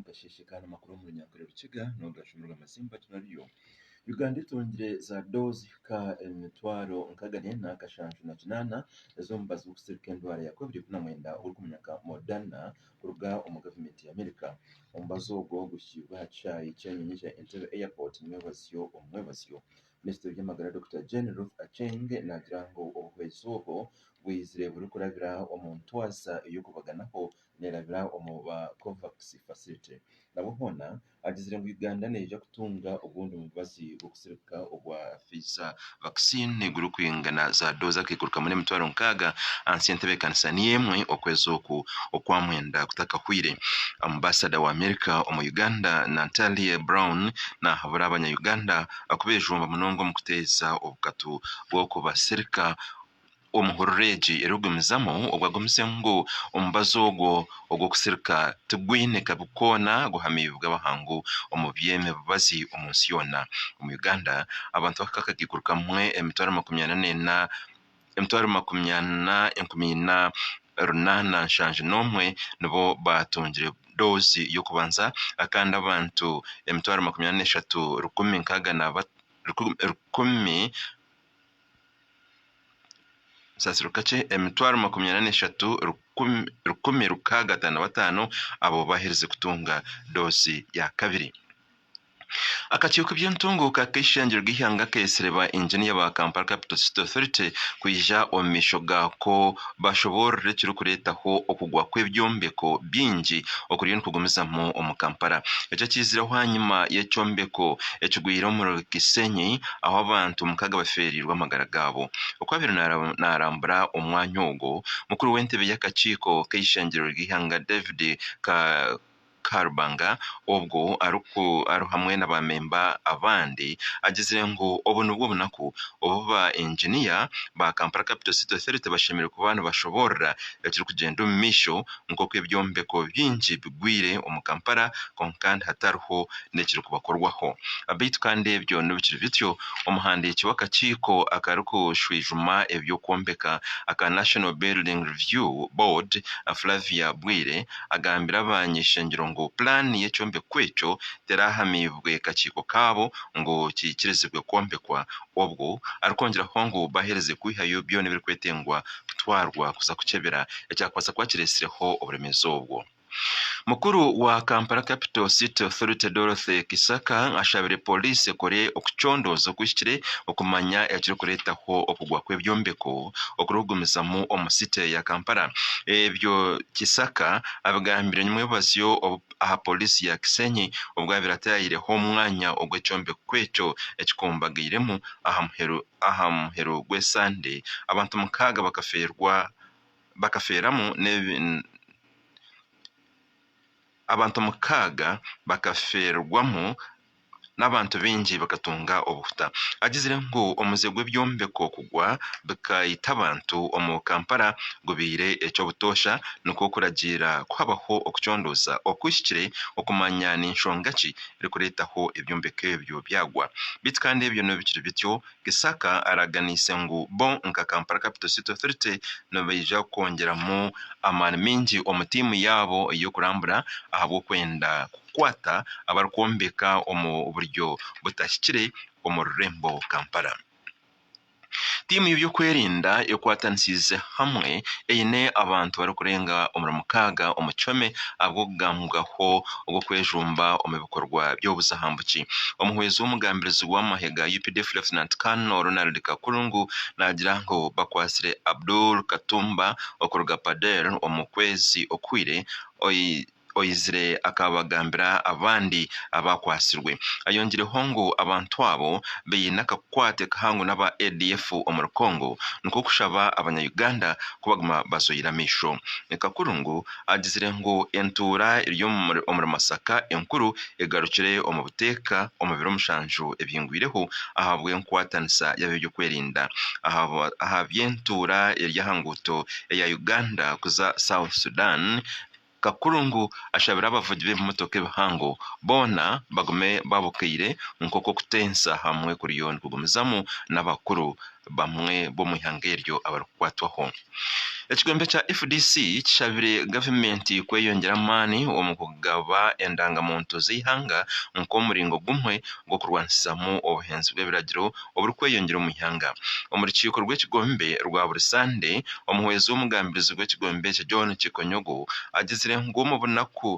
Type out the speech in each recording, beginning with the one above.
gashishikana amakuru mu nyankore rukiga no gashumurwa Mazimba Januario Uganda itongere za dozi ka emitwaro nkagane na kashanju na kinana zombaza ukusirika ndwara ya COVID-19 uri myaka Moderna kuruga umugavumenti ya Amerika umbazo go gushyirwa cyayi cyenyinje Entebbe Airport umwebasyo Minisitiri y'amagara Dr. Jane Ruth Acheng nagirango obwezoho wizire buri kurabira umuntu wasa iyo kubaganaho nerabira umuba COVAX facility nabo hona agizire mu Uganda neje kutunga ubundi mubazi gusirika obwa Pfizer vaccine guru kwingana za doza kikuruka muri mitwaro nkaga Entebbe kansaniye okwezoku okwamwenda kutaka kwire ambassador wa America mu Uganda Natalia Brown na habura abanya Uganda akubejumba munongo mu kuteza obukatu bwo kubasirika umuhororeji erugumizamo obwagumsengo umbazogo ogwo kusirika tugwine kabukona guhamibwa bahangu omubyeme babazi umunsiyona mu Uganda abantu bakakagikuruka mwe emitwaro 40 runana shanje nomwe nibo batongere dozi yo kubanza akanda abantu emitwaro 43 rukumi nkaga na rukumi sasirukache emitwaro 43 rukumi rukaga 55 abo bahereze kutunga dozi ya kabiri akacyuko by'intungo kakishangira gihanga kesereba engineer ba Kampala Capital City Authority kuyija omishoga ko bashobora cyo kuretaho okugwa kw'ebyombeko bingi okuriyo kugumiza mu Kampala ejo kizira hwanyuma y'ecyombeko ekigwira mu Kisenyi aho abantu mukaga baferirwa amagara gabo okwabira narambura umwanya ogo mukuru w'entebe y'akaciko kayishangiro gihanga David Karubanga obwo aruhamwe n'abamemba abandi agizire ngo obuntu bwo bunako obuba engineer ba Kampala Capital City Authority bashimira ku bantu bashobora yakiri kugenda mu misho ngo kw'ebyombeko byinji bigwire mu Kampala konkandi hataruho nekiri kubakorwaho abitu kandi ebyo n'ibikiri bityo umuhandi kiwakaciko akaruko shwijuma ebyo kombeka aka National Building Review Board Flavia Bwire agambira abanyishengero ngo plan y'ecyombe kwecho terahamibwe kaciko kabo ngo kikirezebwe kombekwa obwo arukongera hongo bahereze kwihayo byo nebiri kwetengwa kutwarwa kuza kucebera ecyakwasa kwakiresireho oburemezo obwo Mukuru wa Kampala Capital City Authority Dorothy Kisaka ashabire police kore okuchondozo kwishikire okumanya yakiri kuretaho okugwa kw'ebyombeko okurugumizamo omusite ya Kampala ebyo Kisaka abagambire nyumwe basyo aha police ya Kisenyi obwabiratayire mwanya ogw'ecyombe kwecho ekikombagiremo ahamhero gw'Sande abantu mukaga bakaferamu abantu mukaga bakaferwamo n'abantu benji bakatunga obuhuta agizire ngo omuzegwe byombeko kugwa bakayita abantu omu Kampala gubire ecyo butosha nuko kuragira kwabaho okuchondoza okwishikire okumanya n'inshongachi rikuretaho ebyombeko ebyo byagwa bitkande ebyo no bikiri bityo Gisaka araganise ngo bon nka Kampala Capital City Authority no bayija kongeramo amani mingi omutimu yabo yo kurambura ahabo kwenda kukwata abarukombeka omu buryo butashyikire omu Rurembo Kampala timu y'ibyo kwerinda yo kwatanisize hamwe eyine abantu barukurenga omuramukaga omuchome abwo gambwaho ubwo kwejumba omubikorwa by'obuzahambuki omuhwezo w'umugambirizi w'amahega UPDF Lieutenant Colonel Ronald Kakurungu nagira ngo bakwasire Abdul Katumba okuruga Padel omukwezi okwire oyizire akabagambira abandi abakwasirwe ayongireho ngo abantu abo beyina kakwate kahangu n'aba ADF omuru Kongo nuko kushaba abanya-Uganda kubaguma bazoyiramisho Kakurungu agizire ngo entura iryo omuru Masaka enkuru egarukire omubuteka omubiro mushanju ebyingwireho ahabwe nkwatanisa yabyo kwerinda ahabyentura iryahanguto ya Uganda kuza South Sudan Kakurungu ashabira abavugi b'imotoka bihango bona bagume babukire nkoko kutensa hamwe kuri yon kugumizamu n'abakuru bamwe bo mu ihanga eryo abarukwatwaho. Ekigombe kya FDC kishabire gavumenti kweyongera amaani omu kugaba endangamuntu z'ihanga nk'omuringo gumwe gw'okurwanisizamu obuhenzi bw'ebiragiro oburikweyongera omu ihanga. Omu rukiiko rw'ekigombe rwa buri Sande, omuhwezi w'omugambirizi gw'ekigombe ekyo John Kikonyogo agizire ngu omu bunaku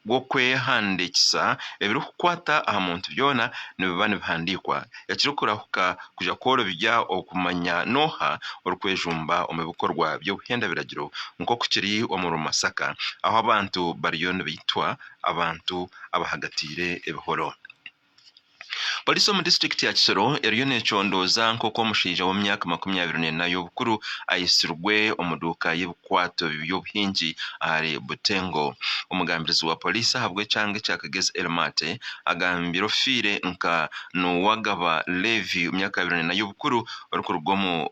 bw'okwehandikisa ebirikukwata aha muntu byona nibiba nibihandikwa ekirikurahuka kuja kworobya okumanya noha orikwejumba omu bikorwa by'obuhenda biragiro nk'okukiri omu Masaka aho abantu bariyo nibaitwa abantu abahagatiire ebihoro. Polisi omu district ya Kisoro eriyo neecondoza nk'oko omushaija w'emyaka 24 y'obukuru ayisirwe omu duuka y'ebikwato by'obuhingi ahari Butengo. Omugambirizi wa polisi ahabwa ekyanga ekya Kagezi Elmate agambire ofiire nka Nowagaba Levi emyaka 24 y'obukuru orikurugamu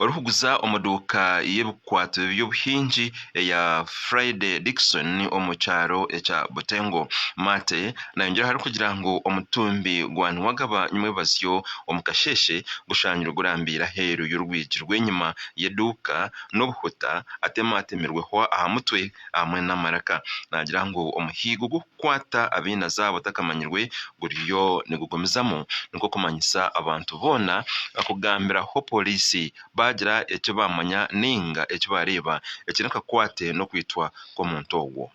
oruhuguza omuduuka y'ebikwato by'obuhingi ya Friday Dixon omu kyaro ekya Butengo. Mate nayongera hari kugira ngu omutumbi gwa Nwagaba Nywebazyo omu Kasheshe gushanyire gurambira heru y'urwigi rw'enyuma y'eduuka n'obuhuta ate matemirweho aha mutwe hamwe n'amaraka. Nagira ngu omuhigo gw'okukwata abaina zaabo takamanyirwe guriyo nigugumizamu niko kumanyisa abantu boona akugambiraho polisi bagira ekyo bamanya ninga ekyo bareeba ekirikakwate n'okwitwa kw'omuntu ogwo.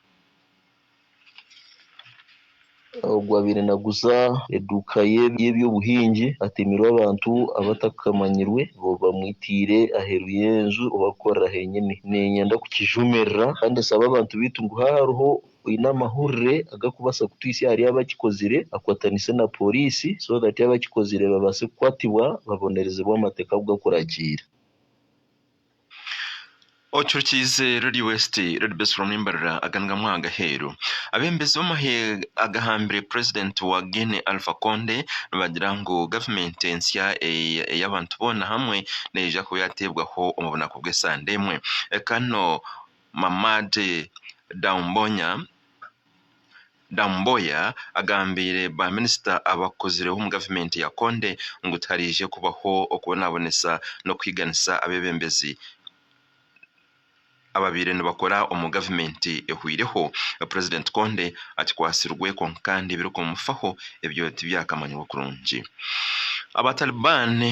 Ogwabire naguza eduuka y'ebyobuhingi atemirwe abantu abatakamanyirwe bo bamwitiire aheru y'enju obakukorera henyini. Nenyenda kukijumirira kandi nsaba abantu bitu ngu hariho oine amahurire agakubasa kutwisa hariyo abakikozire akwatanise na polisi so that abakikozire babase kukwatibwa babonerezebwe amateeka agakuragiira. Ochurukize Radio West Radio Best from Nimbarra agangamwa agaheru abembezi b'amahe agahambire president wa Guinea Alpha Conde bagira ngo government ensya y'abantu bona hamwe neja ko yatebwaho omubonako bw'esandemwe kano Mamade Damboya agambire ba minister abakozire mu government ya Conde ngo tarije kubaho okubonabonesa no kwiganisa abebembezi ababire nibakora omu government ehwireho. President Conde atikwasirwe konkandi birikumufaho ebyo tibyakamanywa kurungi. Abataliban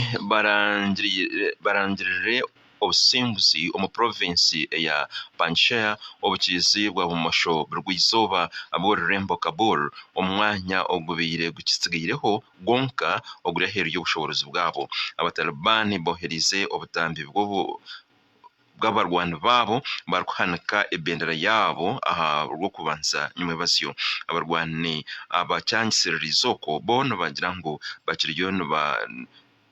barangirire obusimbuzi omu province ya Panjshir obukizi bwa bumosho bw'izooba ab'orurembo Kabul omwanya ogubire gukisigireho gwonka oguri aheru y'obushobozi bwabo. Abataliban boherize obutambi bw'abarwanyi babo barikuhanika ebendera yabo aha rw'okubanza Nywebazyo. Abarwanyi abacyangisiririza oko boona bagira ngu bakiriyo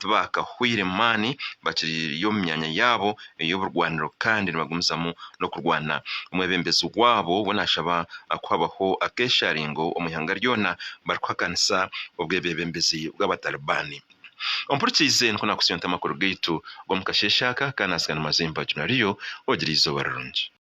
bakahwire mani bakiriyo mu myanya yabo ey'oburwaniro kandi nibagumizamu no kurwana. Omwebembezi wabo bonashaba akwabaho akesharingo omu ihanga ryona barikuhakanisa obwebembezi bw'abatalibani. Ompurikize nkuna kusiyonta amakuru gaitu g'omu Kasheshe aka kanasikana Mazimba Januario ogira izooba rirungi.